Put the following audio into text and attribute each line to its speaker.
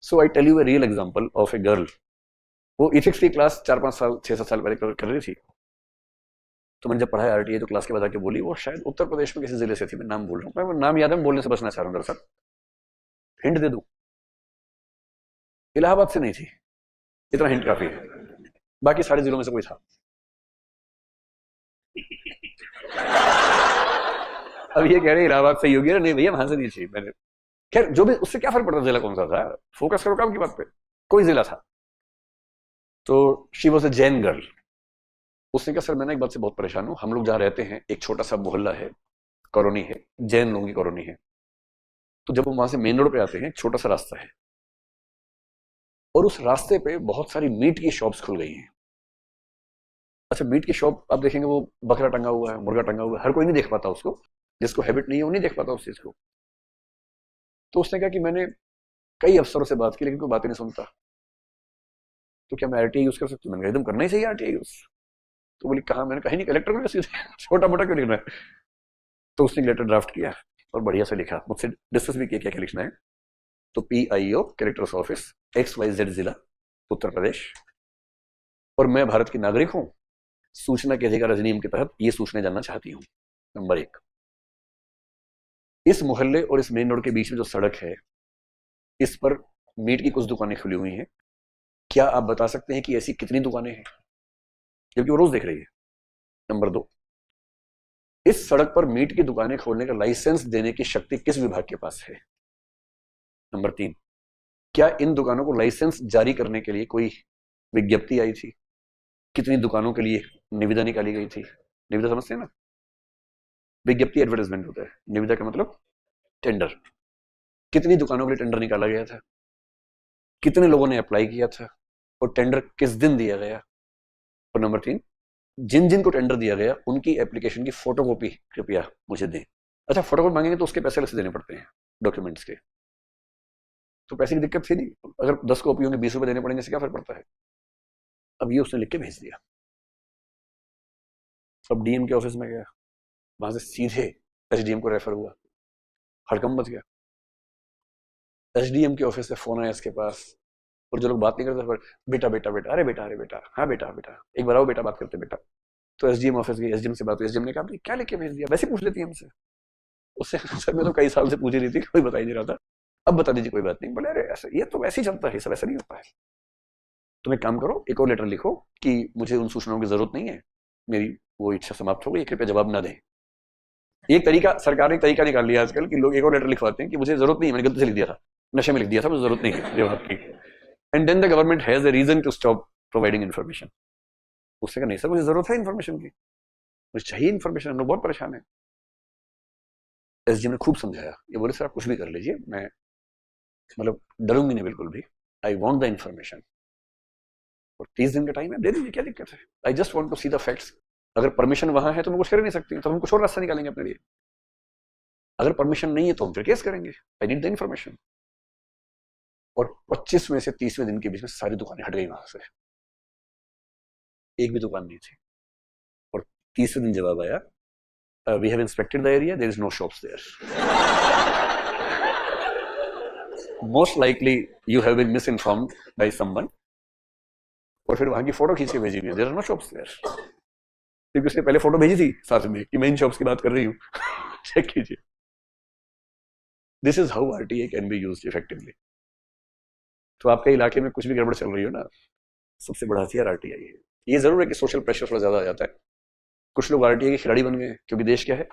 Speaker 1: So I tell you a real example of a girl. वो ethics की class 4-5 साल 6-7 साल पहले कर रही थी। तो मैंने जब पढ़ाया आरटीआई तो क्लास के बाद आके बोली, वो शायद उत्तर प्रदेश में किसी जिले से थी, मैं नाम बोल रहा हूँ, मैं नाम याद है, मैं बोलने से बचना चाह रहा हूँ दरअसल। हिंट दे दूं, इलाहाबाद से नहीं थी, इतना हिंट काफी है। बाकी सारे जिलों में से कोई था। अब ये कह रहे इलाहाबाद से ही होगी, नहीं भैया वहां से नहीं थी मैंने। खैर जो भी, उससे क्या फर्क पड़ता जिला कौन सा था, फोकस करो काम की बात पे। कोई जिला था। तो she was a Jain girl. उसने कहा सर मैं ना एक बात से बहुत परेशान हूँ, हम लोग जहाँ रहते हैं एक छोटा सा मोहल्ला है, कॉलोनी है, जैन लोगों की कॉलोनी है। तो जब वो वहां से मेन रोड पे आते हैं, एक छोटा सा रास्ता है, और उस रास्ते पे बहुत सारी मीट की शॉप्स खुल गई हैं। अच्छा, मीट की शॉप आप देखेंगे वो बकरा टंगा हुआ है, मुर्गा टंगा हुआ है, हर कोई नहीं देख पाता उसको, जिसको हैबिट नहीं है वो नहीं देख पाता उस चीज को। तो उसने कहा कि मैंने कई अफसरों से बात की लेकिन कोई बात ही नहीं सुनता, तो क्या मैं आरटीआई यूज कर सकती हूँ? मैंने कहा एकदम करना ही चाहिए आरटीआई यूज। तो बोली कहा, मैंने कहीं नहीं, कलेक्टर को सीधे छोटा मोटा क्यों लिखना है। तो उसने लेटर ड्राफ्ट किया और बढ़िया से लिखा, मुझसे डिस्कस भी किया क्या क्या लिखना है। तो PIO कलेक्टर ऑफिस XYZ जिला उत्तर प्रदेश, और मैं भारत की नागरिक हूं, सूचना के अधिकार अधिनियम के तहत ये सूचना जानना चाहती हूँ। नंबर 1, इस मोहल्ले और इस मेन रोड के बीच में जो सड़क है, इस पर मीट की कुछ दुकानें खुली हुई हैं, क्या आप बता सकते हैं कि ऐसी कितनी दुकानें हैं, जबकि वो रोज देख रही है। नंबर 2, इस सड़क पर मीट की दुकानें खोलने का लाइसेंस देने की शक्ति किस विभाग के पास है। नंबर 3, क्या इन दुकानों को लाइसेंस जारी करने के लिए कोई विज्ञप्ति आई थी, कितनी दुकानों के लिए निविदा निकाली गई थी। निविदा समझते हैं ना, विज्ञप्ति एडवर्टाइजमेंट होता है, निविदा का मतलब टेंडर। कितनी दुकानों के लिए टेंडर निकाला गया था, कितने लोगों ने अप्लाई किया था, और टेंडर किस दिन दिया गया। और नंबर 3, जिन जिन को टेंडर दिया गया उनकी एप्लीकेशन की फोटोकॉपी कृपया मुझे दें। अच्छा, फोटोकॉपी मांगेंगे तो उसके पैसे अलग से देने पड़ते हैं डॉक्यूमेंट्स के, तो पैसे की दिक्कत थी नहीं, अगर 10 कॉपी होंगे 20 रुपए देने पड़ेंगे, इससे क्या फर्क पड़ता है। अब ये उसने लिख के भेज दिया। अब डीएम के ऑफिस में गया, वहां से सीधे SDM को रेफर हुआ, हड़कंप मच गया। SDM के ऑफिस से फोन आया इसके पास, और जो लोग बात नहीं करते, बेटा बेटा बेटा, अरे बेटा, हाँ बेटा बेटा, एक बार आओ बेटा, बात करते बेटा। तो SDM ऑफिस गई, SDM से बात हुई, SDM ने कहा आपने क्या लिख के भेज दिया, वैसे पूछ लेती है हमसे। उससे सर मैं तो कई साल से पूछ रही थी, कोई बता ही नहीं रहा था, अब बता दीजिए कोई बात नहीं। बोले अरे ऐसा, ये तो वैसे ही चलता है, सब ऐसा नहीं होता है। तुम एक काम करो, एक और लेटर लिखो कि मुझे उन सूचनाओं की जरूरत नहीं है, मेरी वो इच्छा समाप्त हो गई, कृपया जवाब ना दें। एक तरीका, सरकार ने एक तरीका निकाल लिया आजकल कि लोग एक और लेटर लिखवाते हैं कि मुझे जरूरत नहीं है, मैंने गलती से लिख दिया था, नशे में लिख दिया था, मुझे जरूरत नहीं है जवाब की। And then the government has a reason to stop providing information. उससे कहा नहीं सर मुझे जरूरत है इन्फॉर्मेशन की, मुझे चाहिए इन्फॉर्मेशन, हम लोग बहुत परेशान है। SDM ने खूब समझाया, ये बोले सर आप कुछ भी कर लीजिए, मैं मतलब डरूंगी नहीं बिल्कुल भी, आई वॉन्ट द इन्फॉर्मेशन, और 30 दिन का टाइम है, दे दीजिए, क्या दिक्कत है, I just want to see the facts. अगर परमिशन वहां है तो मैं कुछ कर नहीं सकती, तो हम कुछ और रास्ता निकालेंगे अपने लिए, अगर परमिशन नहीं है तो हम फिर केस करेंगे, आई नीड द इन्फॉर्मेशन। और 25 में से 30वें दिन के बीच में सारी दुकानें हट गई वहां से, एक भी दुकान नहीं थी। और 30वें दिन जवाब आया, we have inspected the area, there is no shops there, most likely you have been misinformed by someone. और फिर वहां की फोटो खींच के भेजी हुई है, there are no shops there, क्योंकि उसने पहले फोटो भेजी थी साथ में कि मैं इन शॉप्स की बात कर रही हूँ। चेक कीजिए। This is how RTA can be used effectively. तो आपके इलाके में कुछ भी गड़बड़ चल रही हो ना, सबसे बड़ा हथियार RTA है। ये जरूर है कि सोशल प्रेशर थोड़ा ज्यादा आ जाता है, कुछ लोग RTA के खिलाड़ी बन गए, क्योंकि देश क्या है,